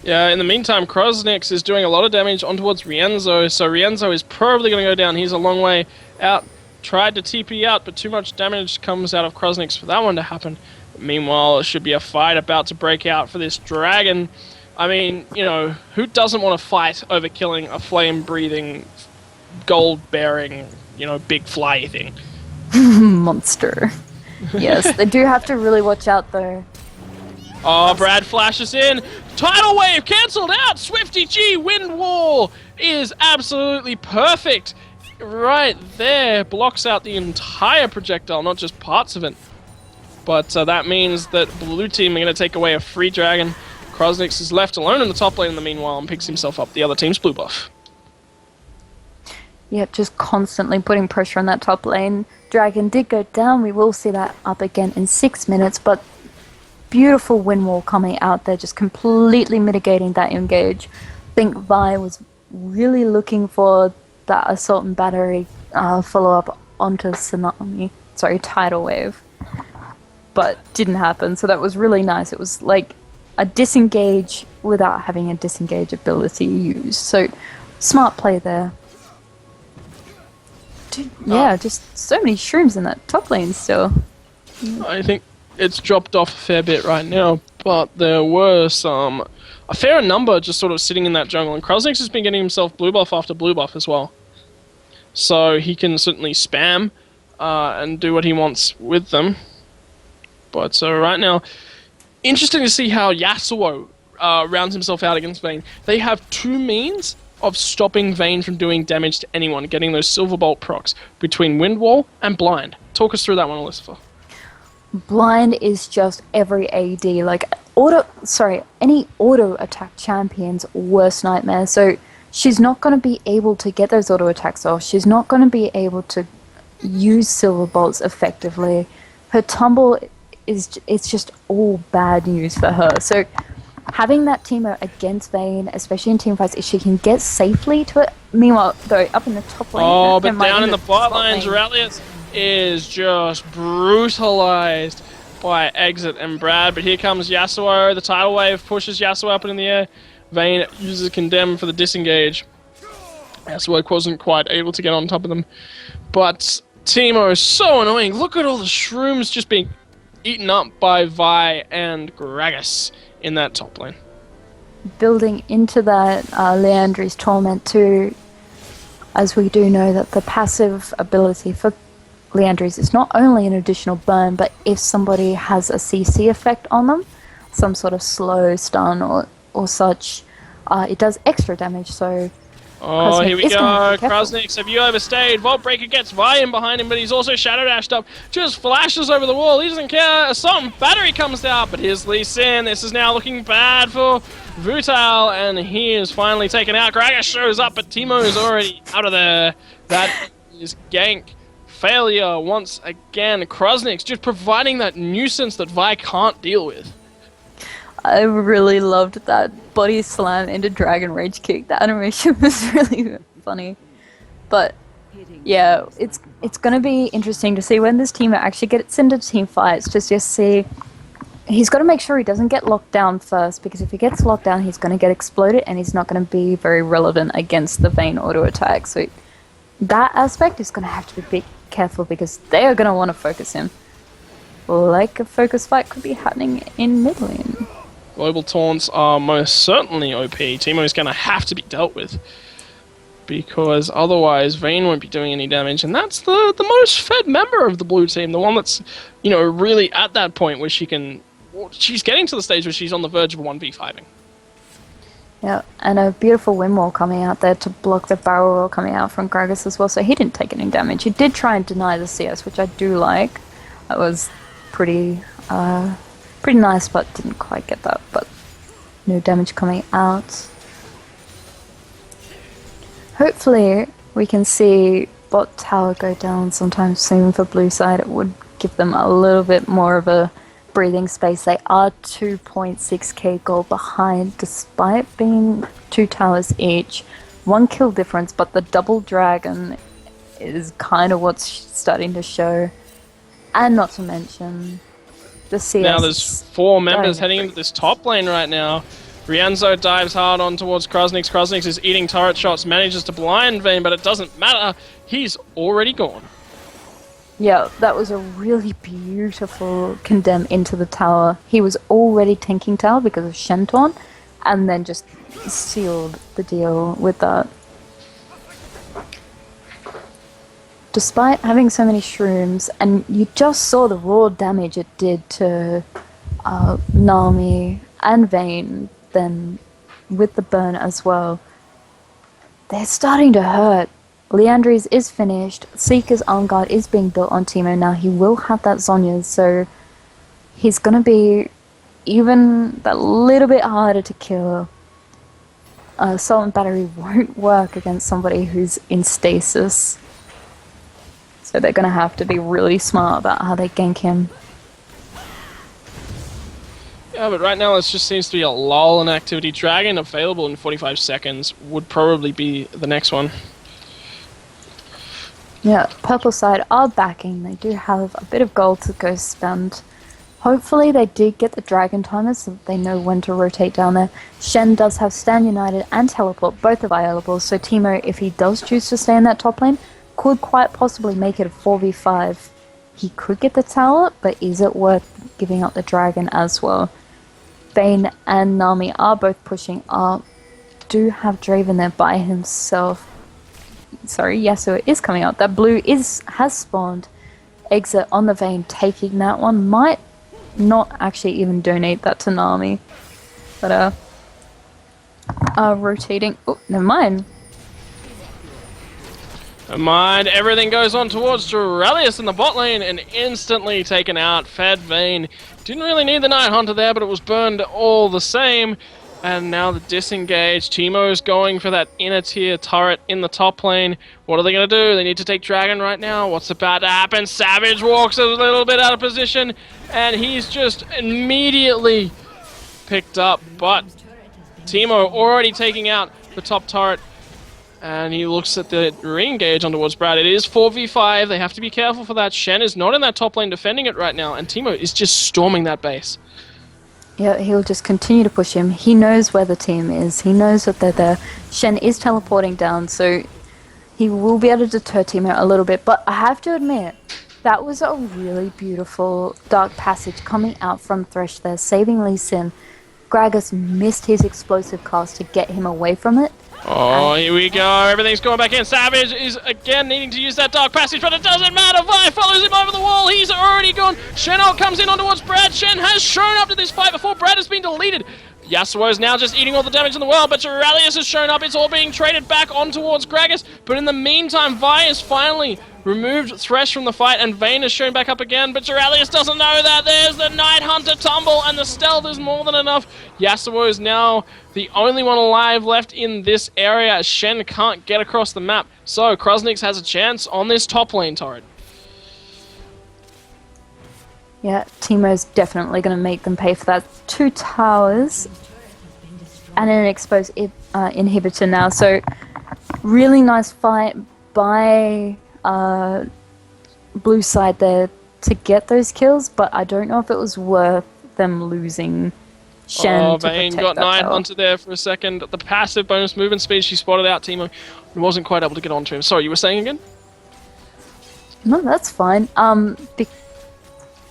Yeah, in the meantime, Krosnix is doing a lot of damage on towards Rienzo, so Rienzo is probably going to go down. He's a long way out. Tried to TP out, but too much damage comes out of Krosnix for that one to happen. Meanwhile, it should be a fight about to break out for this dragon. I mean, you know, who doesn't want to fight over killing a flame-breathing, gold-bearing, you know, big fly thing? Monster. Yes, they do have to really watch out, though. Oh, Brad flashes in. Tidal Wave cancelled out. Swifty G Wind Wall is absolutely perfect. Right there. Blocks out the entire projectile, not just parts of it. But that means that blue team are going to take away a free dragon. Krosnix is left alone in the top lane in the meanwhile and picks himself up the other team's blue buff. Yep, just constantly putting pressure on that top lane. Dragon did go down. We will see that up again in 6 minutes, but beautiful wind wall coming out there, just completely mitigating that engage. I think Vi was really looking for that assault and battery follow-up onto Tidal Wave, but didn't happen, so that was really nice. It was like a disengage without having a disengage ability used, so smart play there. Dude, yeah, just so many shrooms in that top lane still. I think it's dropped off a fair bit right now, but there were a fair number just sort of sitting in that jungle, and Krosnix has been getting himself blue buff after blue buff as well. So he can certainly spam and do what he wants with them. But right now, interesting to see how Yasuo rounds himself out against Vayne. They have 2 means of stopping Vayne from doing damage to anyone, getting those Silver Bolt procs, between Wind Wall and Blind. Talk us through that one, Alyssa. Blind is just every AD, like any auto attack champion's worst nightmare. So she's not going to be able to get those auto attacks off. She's not going to be able to use Silver Bolts effectively. Her tumble it's just all bad news for her. So having that Teemo against Vayne, especially in team fights, if she can get safely to it. Meanwhile, though, up in the top lane... Oh, but down in the bot lane, Aurelius is just brutalized by Exit and Brad. But here comes Yasuo. The tidal wave pushes Yasuo up in the air. Vayne uses Condemn for the disengage. Yasuo wasn't quite able to get on top of them. But Teemo is so annoying. Look at all the shrooms just being eaten up by Vi and Gragas in that top lane. Building into that Leandri's Torment too, as we do know that the passive ability for Leandri's is not only an additional burn, but if somebody has a CC effect on them, some sort of slow stun or such, it does extra damage. So oh, here we go. Krasnix, have you overstayed? Vault Breaker gets Vi in behind him, but he's also Shadow Dashed up. Just flashes over the wall. He doesn't care. Assault and Battery comes out, but here's Lee Sin. This is now looking bad for Vutal, and he is finally taken out. Gragas shows up, but Teemo is already out of there. That is gank failure once again. Krasnix just providing that nuisance that Vi can't deal with. I really loved that body slam into Dragon Rage kick. The animation was really funny. But yeah, it's going to be interesting to see when this team actually gets into team fights. Just see, he's got to make sure he doesn't get locked down first, because if he gets locked down, he's going to get exploded and he's not going to be very relevant against the Vayne auto attack. So that aspect is going to have to be careful, because they are going to want to focus him. Like a focus fight could be happening in mid lane. Global taunts are most certainly OP. Teemo is going to have to be dealt with, because otherwise Vayne won't be doing any damage, and that's the most fed member of the blue team, the one that's, you know, really at that point where she's getting to the stage where she's on the verge of 1v5ing. Yeah, and a beautiful wind wall coming out there to block the barrel roll coming out from Gragas as well, so he didn't take any damage. He did try and deny the CS, which I do like. That was pretty nice, but didn't quite get that. But no damage coming out. Hopefully we can see bot tower go down sometime soon for blue side. It would give them a little bit more of a breathing space. They are 2.6k gold behind, despite being 2 towers each. 1 kill difference, but the double dragon is kind of what's starting to show. And not to mention the CS. Now there's 4 members heading into this top lane right now. Rienzo dives hard on towards Krasnix. Krasnix is eating turret shots, manages to blind Vayne, but it doesn't matter. He's already gone. Yeah, that was a really beautiful condemn into the tower. He was already tanking tower because of Shenton, and then just sealed the deal with that. Despite having so many shrooms, and you just saw the raw damage it did to Nami and Vayne, then with the burn as well, they're starting to hurt. Leandri's is finished. Seeker's arm guard is being built on Teemo now. He will have that Zhonya's, so he's going to be even that little bit harder to kill. Assault and Battery won't work against somebody who's in stasis. So they're going to have to be really smart about how they gank him. Yeah, but right now it just seems to be a lull in activity. Dragon available in 45 seconds would probably be the next one. Yeah, purple side are backing. They do have a bit of gold to go spend. Hopefully they did get the dragon timer so that they know when to rotate down there. Shen does have Stand United and Teleport, both available, so Teemo, if he does choose to stay in that top lane, could quite possibly make it a 4v5. He could get the tower, but is it worth giving up the dragon as well? Vayne and Nami are both pushing up. Do have Draven there by himself. Sorry, Yasuo is coming out. That blue has spawned. Exit on the Vayne, taking that one. Might not actually even donate that to Nami. But rotating. Oh, never mind. Never mind. Everything goes on towards Duralius in the bot lane and instantly taken out. Fed Vayne. Didn't really need the Night Hunter there, but it was burned all the same. And now the disengage. Teemo's going for that inner tier turret in the top lane. What are they going to do? They need to take Dragon right now. What's about to happen? Savage walks a little bit out of position, and he's just immediately picked up. But Teemo already taking out the top turret, and he looks at the re-engage on towards Brad. It is 4v5. They have to be careful for that. Shen is not in that top lane defending it right now, and Teemo is just storming that base. Yeah, he'll just continue to push him. He knows where the team is. He knows that they're there. Shen is teleporting down, so he will be able to deter Teemo a little bit. But I have to admit, that was a really beautiful dark passage coming out from Thresh there, saving Lee Sin. Gragas missed his explosive cast to get him away from it. Oh, here we go. Everything's going back in. Savage is again needing to use that dark passage, but it doesn't matter. Vi follows him over the wall. He's already gone. Shenot comes in on towards Brad. Shen has shown up to this fight before Brad has been deleted. Yasuo is now just eating all the damage in the world, but Duralius has shown up. It's all being traded back on towards Gragas. But in the meantime, Vi has finally removed Thresh from the fight, and Vayne has shown back up again, but Duralius doesn't know that. There's the Night Hunter tumble, and the stealth is more than enough. Yasuo is now the only one alive left in this area. Shen can't get across the map, so Krasnix has a chance on this top lane turret. Yeah, Teemo's definitely going to make them pay for that. 2 towers and an exposed inhibitor now. So, really nice fight by blue side there to get those kills, but I don't know if it was worth them losing Shen to Vayne protect got that 9 tower. onto there for a second. The passive bonus movement speed, she spotted out Teemo. Wasn't quite able to get onto him. Sorry, you were saying again? No, that's fine.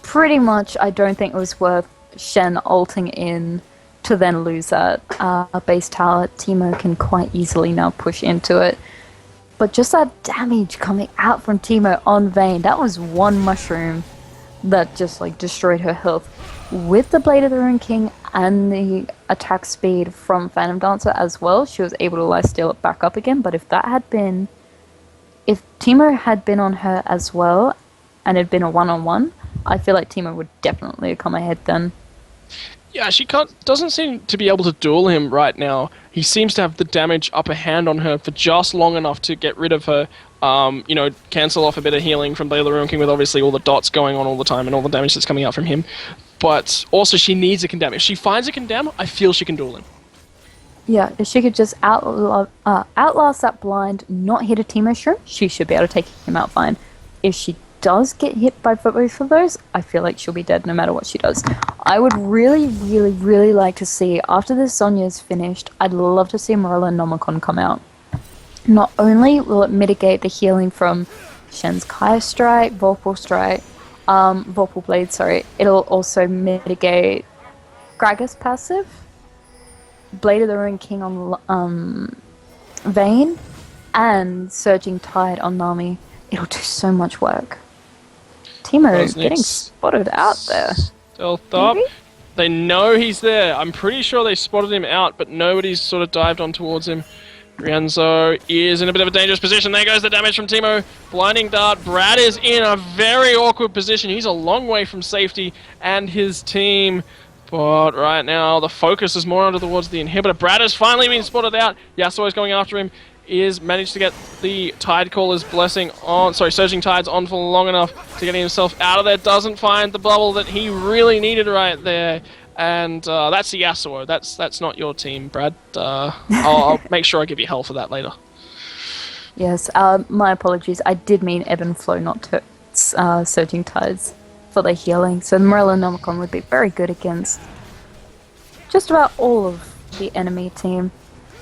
Pretty much, I don't think it was worth Shen ulting in to then lose that base tower. Teemo can quite easily now push into it. But just that damage coming out from Teemo on Vayne, that was one mushroom that just like destroyed her health. With the Blade of the Rune King and the attack speed from Phantom Dancer as well, she was able to lifesteal it back up again. But if Teemo had been on her as well and it had been a one-on-one, I feel like Teemo would definitely have come ahead then. Yeah, she doesn't seem to be able to duel him right now. He seems to have the damage upper hand on her for just long enough to get rid of her, cancel off a bit of healing from Blade of the Rune King with obviously all the dots going on all the time and all the damage that's coming out from him. But also she needs a condemn. If she finds a condemn, I feel she can duel him. Yeah, if she could just outlast that blind, not hit a Teemo shroom, she should be able to take him out fine. If she does get hit by both of those, I feel like she'll be dead no matter what she does. I would really, really, really like to see, after this Sonya's finished, I'd love to see Morella Nomicon come out. Not only will it mitigate the healing from Shen's Kaya Strike, Vorpal Blade, sorry, it'll also mitigate Gragas passive, Blade of the Rune King on Vayne, and Surging Tide on Nami. It'll do so much work. Teemo is getting spotted out there. Stealth up. They know he's there. I'm pretty sure they spotted him out, but nobody's sort of dived on towards him. Rienzo is in a bit of a dangerous position. There goes the damage from Teemo. Blinding Dart. Brad is in a very awkward position. He's a long way from safety and his team. But right now, the focus is more onto towards the inhibitor. Brad has finally been spotted out. Yasuo is going after him. He has managed to get the Tidecaller's blessing on, Surging Tides on for long enough to get himself out of there. Doesn't find the bubble that he really needed right there. And that's the Yasuo. That's not your team, Brad. I'll make sure I give you hell for that later. Yes, my apologies. I did mean Ebb and Flow, not Surging Tides for the healing. So Morella Nomicon would be very good against just about all of the enemy team.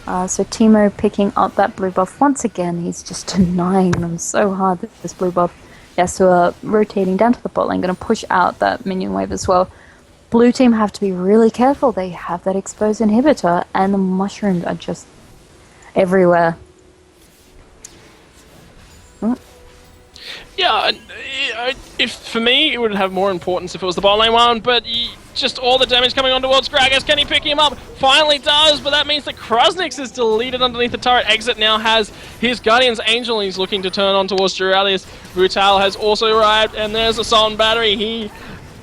So Teemo picking up that blue buff once again. He's just denying them so hard that this blue buff. Yasuo rotating down to the bot lane, going to push out that minion wave as well. Blue team have to be really careful. They have that exposed inhibitor, and the mushrooms are just everywhere. Oh. Yeah, if for me, it would have more importance if it was the bot lane one, but just all the damage coming on towards Gragas. Can he pick him up? Finally does, but that means that Krasnix is deleted underneath the turret. Exit now has his Guardian's Angel, and he's looking to turn on towards Duralius. Brutal has also arrived, and there's a Sultan battery. He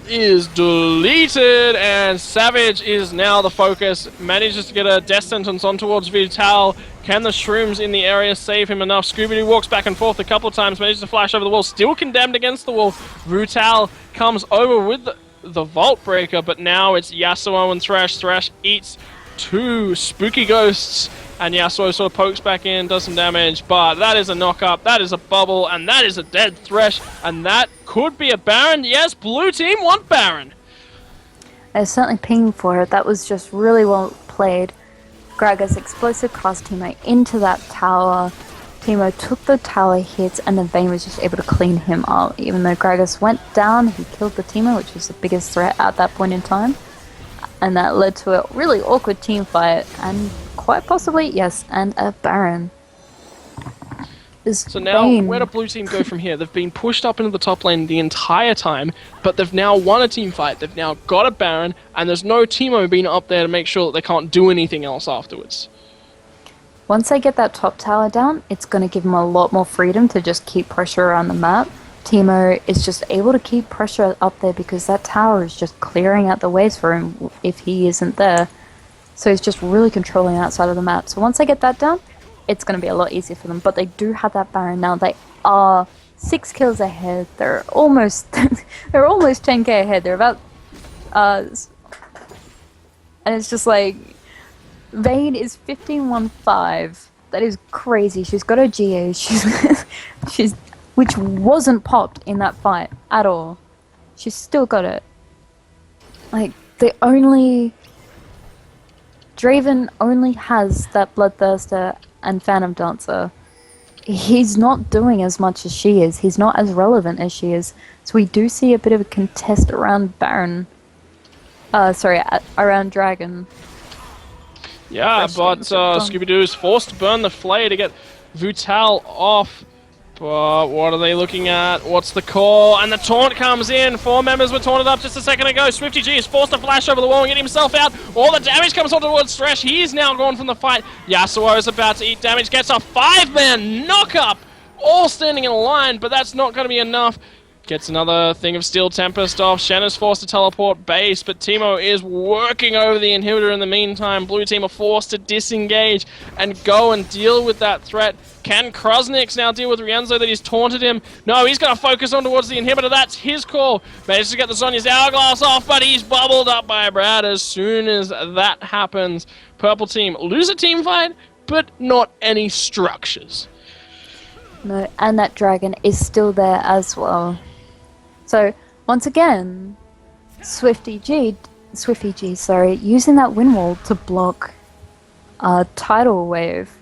is deleted, and Savage is now the focus. Manages to get a death sentence on towards Vital. Can the shrooms in the area save him enough? Scooby-Doo walks back and forth a couple of times, manages to flash over the wall, still condemned against the wall. Vital comes over with the Vault Breaker, but now it's Yasuo and Thresh. Thresh eats 2 spooky ghosts, and Yasuo sort of pokes back in, does some damage, but that is a knock-up, that is a bubble, and that is a dead Thresh, and that could be a Baron. Yes, blue team want Baron. I was certainly pinging for it. That was just really well played. Gragas explosive cast Teemo into that tower. Teemo took the tower hits, and then Vayne was just able to clean him up. Even though Gragas went down, he killed the Teemo, which was the biggest threat at that point in time. And that led to a really awkward team fight, and quite possibly, yes, and a Baron. So now, where do blue team go from here? They've been pushed up into the top lane the entire time, but they've now won a team fight. They've now got a Baron, and there's no Teemo being up there to make sure that they can't do anything else afterwards. Once they get that top tower down, it's going to give them a lot more freedom to just keep pressure around the map. Teemo is just able to keep pressure up there because that tower is just clearing out the ways for him if he isn't there. So he's just really controlling outside of the map. So once they get that down, it's going to be a lot easier for them. But they do have that Baron now. They are 6 kills ahead. They're almost they're almost 10k ahead. They're about and it's just like Vayne is 15-1-5. That is crazy. She's got her GA. She's which wasn't popped in that fight at all. She's still got it. Like, Draven only has that Bloodthirster and Phantom Dancer. He's not doing as much as she is. He's not as relevant as she is. So we do see a bit of a contest around Baron. Around Dragon. Yeah, but Scooby-Doo is forced to burn the Flay to get Vital off. But what are they looking at? What's the call? And the taunt comes in. 4 members were taunted up just a second ago. SwiftyG is forced to flash over the wall and get himself out. All the damage comes on towards Thresh. He's now gone from the fight. Yasuo is about to eat damage. Gets a 5-man knock-up. All standing in a line, but that's not going to be enough. Gets another thing of Steel Tempest off. Shen is forced to teleport base, but Teemo is working over the inhibitor in the meantime. Blue team are forced to disengage and go and deal with that threat. Can Krosnix now deal with Rienzo that he's taunted him? No, he's going to focus on towards the inhibitor. That's his call. Manages to get the Zhonya's Hourglass off, but he's bubbled up by Brad as soon as that happens. Purple team lose a team fight, but not any structures. No, and that dragon is still there as well. So, once again, SwiftyG, using that wind wall to block a tidal wave,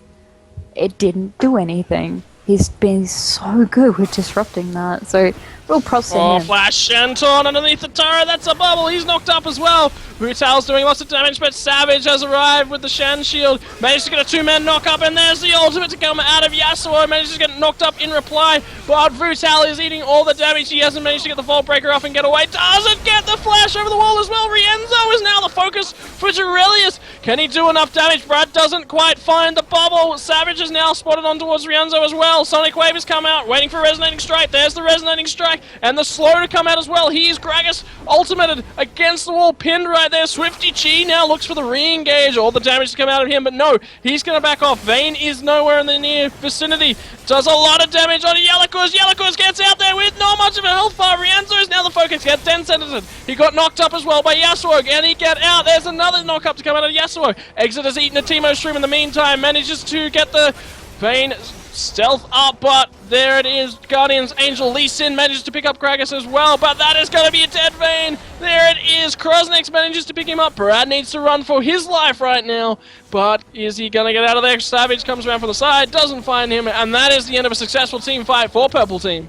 it didn't do anything. He's been so good with disrupting that. So, real props to him. Flash Shenton underneath the turret. That's a bubble. He's knocked up as well. Vital's doing lots of damage, but Savage has arrived with the Shen shield. Managed to get a 2-man knock up, and there's the ultimate to come out of Yasuo. Manages to get knocked up in reply, but Vital is eating all the damage. He hasn't managed to get the Vault Breaker off and get away. Doesn't get the flash over the wall as well. Rienzo is now the focus for Durelius. Can he do enough damage? Brad doesn't quite find the bubble. Savage is now spotted on towards Rienzo as well. Sonic Wave has come out, waiting for Resonating Strike. There's the Resonating Strike, and the slow to come out as well. He's Gragas ultimated against the wall, pinned right there. SwiftyG now looks for the re-engage. All the damage to come out of him, but no, he's going to back off. Vayne is nowhere in the near vicinity. Does a lot of damage on Yellowcuz. Yellowcuz gets out there with not much of a health bar. Rienzo is now the focus. Gets 10 sentences. He got knocked up as well by Yasuo. Can he get out? There's another knock up to come out of Yasuo. Exit has eaten a Teemo Shroom in the meantime. Manages to get the Vayne stealth up, but there it is. Guardian's Angel Lee Sin manages to pick up Gragas as well, but that is going to be a dead Vayne. There it is. Krosnix manages to pick him up. Brad needs to run for his life right now, but is he going to get out of there? Savage comes around from the side, doesn't find him, and that is the end of a successful team fight for Purple Team.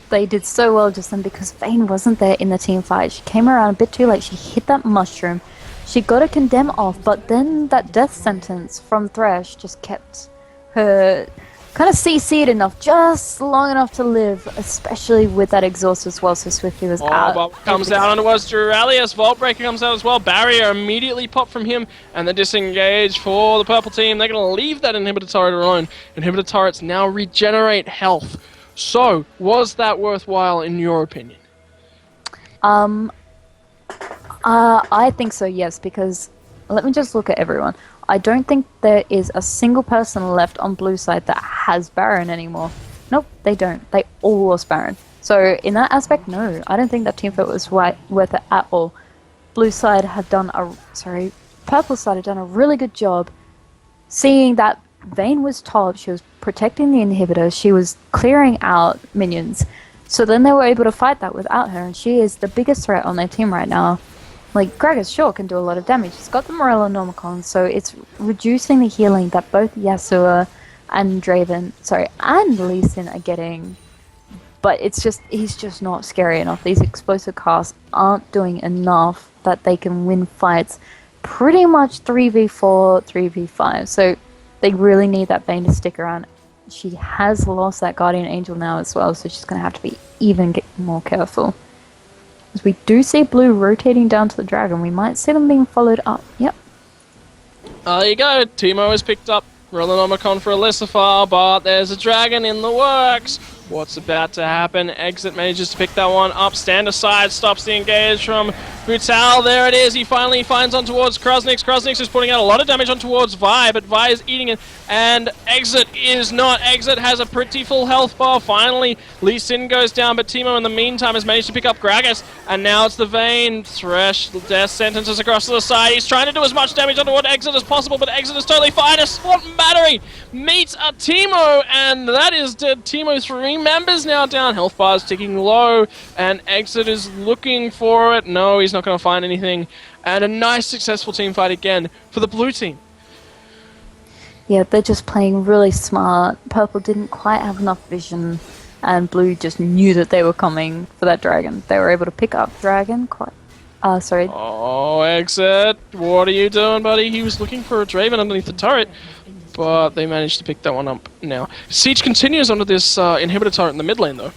They did so well just then because Vayne wasn't there in the team fight. She came around a bit too late. She hit that mushroom. She got a condemn off, but then that death sentence from Thresh just kept her kind of CC'd enough, just long enough to live, especially with that exhaust as well, so Swifty was out. But comes out and it was Duralius. Vault Breaker comes out as well. Barrier immediately popped from him, and the disengage for the Purple Team. They're going to leave that inhibitor turret alone. Inhibitor turrets now regenerate health. So, was that worthwhile in your opinion? Um, I think so, yes, because let me just look at everyone. I don't think there is a single person left on blue side that has Baron anymore. Nope, they don't. They all lost Baron. So in that aspect, no, I don't think that team fight was worth it at all. Blue side had done purple side had done a really good job seeing that Vayne was top. She was protecting the inhibitor. She was clearing out minions. So then they were able to fight that without her, and she is the biggest threat on their team right now. Like, Gragas sure can do a lot of damage. He's got the Morello Normicon, so it's reducing the healing that both Yasuo and and Lee Sin are getting. But he's just not scary enough. These explosive casts aren't doing enough that they can win fights pretty much 3v4, 3v5. So they really need that Vayne to stick around. She has lost that Guardian Angel now as well, so she's going to have to be even more careful. As we do see blue rotating down to the dragon, we might see them being followed up. Yep. There you go. Teemo has picked up Rellenomicon for Elisifar, but there's a dragon in the works. What's about to happen? Exit manages to pick that one up. Stand aside, stops the engage from Brutal. There it is. He finally finds on towards Krasnix. Krasnix is putting out a lot of damage on towards Vi, but Vi is eating it. And Exit is not. Exit has a pretty full health bar. Finally, Lee Sin goes down, but Teemo in the meantime has managed to pick up Gragas. And now it's the Vayne. Thresh, death sentences across to the side. He's trying to do as much damage on toward Exit as possible, but Exit is totally fine. A Swamp Battery meets a Teemo, and that is dead. Teemo 3 members now down. Health bar is ticking low, and Exit is looking for it. No, he's not going to find anything. And a nice, successful team fight again for the blue team. Yeah, they're just playing really smart. Purple didn't quite have enough vision, and blue just knew that they were coming for that dragon. They were able to pick up dragon quite... sorry. Oh, Exit, what are you doing, buddy? He was looking for a Draven underneath the turret, but they managed to pick that one up now. Siege continues onto this inhibitor turret in the mid lane, though.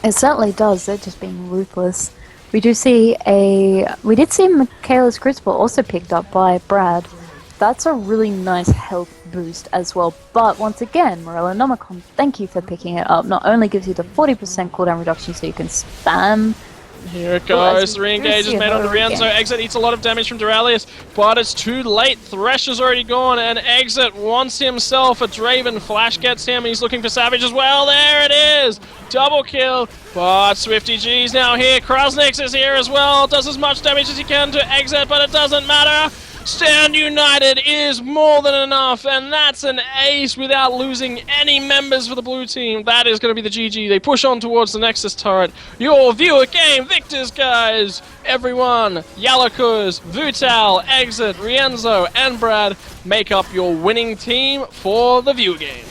It certainly does. They're just being ruthless. We did see Michaela's Crucible also picked up by Brad. That's a really nice health boost as well. But once again, Morello Nomicon, thank you for picking it up. Not only gives you the 40% cooldown reduction so you can spam. Here it goes, the re-engage is made on Rienzo. Exit eats a lot of damage from Duralius, but it's too late. Thresh is already gone, and Exit wants himself a Draven. Flash gets him, he's looking for Savage as well. There it is! Double kill, but Swifty G's now here. Krasnix is here as well, does as much damage as he can to Exit, but it doesn't matter. Stand United is more than enough, and that's an ace without losing any members for the blue team. That is going to be the GG. They push on towards the Nexus turret. Your viewer game victors, guys! Everyone, Yalakuz, Vutal, Exit, Rienzo, and Brad make up your winning team for the viewer game.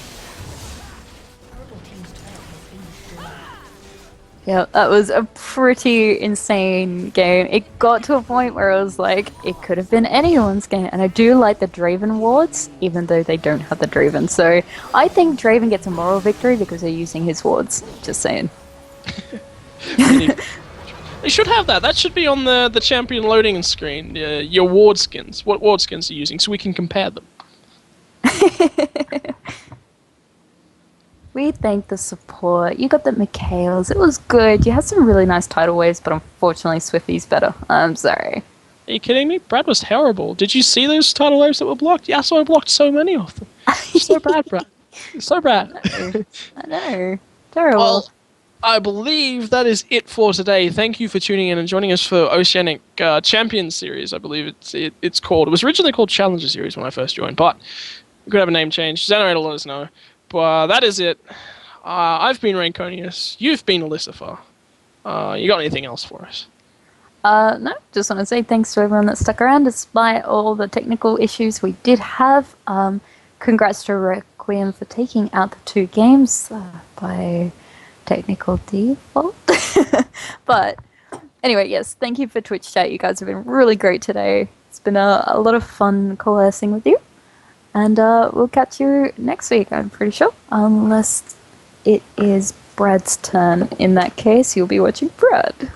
Yeah, that was a pretty insane game. It got to a point where I was like, it could have been anyone's game. And I do like the Draven wards, even though they don't have the Draven. So I think Draven gets a moral victory because they're using his wards. Just saying. They should have that. That should be on the champion loading screen. Your ward skins. What ward skins are you using, so we can compare them. We thank the support. You got the Michaels. It was good. You had some really nice tidal waves, but unfortunately Swifty's better. I'm sorry. Are you kidding me? Brad was terrible. Did you see those tidal waves that were blocked? Yeah, so I blocked so many of them. So bad, Brad. So bad. I know. Terrible. Well, I believe that is it for today. Thank you for tuning in and joining us for Oceanic Champions Series, I believe it's called. It was originally called Challenger Series when I first joined, but we could have a name change. Xenerator, let us know. But that is it. I've been Rainconius. You've been Elisifar. You got anything else for us? No, just want to say thanks to everyone that stuck around despite all the technical issues we did have. Congrats to Requiem for taking out the 2 games by technical default. But anyway, yes, thank you for Twitch chat. You guys have been really great today. It's been a lot of fun coalescing with you. And we'll catch you next week, I'm pretty sure. Unless it is Brad's turn. In that case, you'll be watching Brad.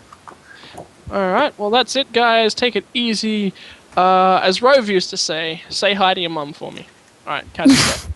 Alright, well that's it, guys. Take it easy. As Rove used to say hi to your mum for me. Alright, catch you there.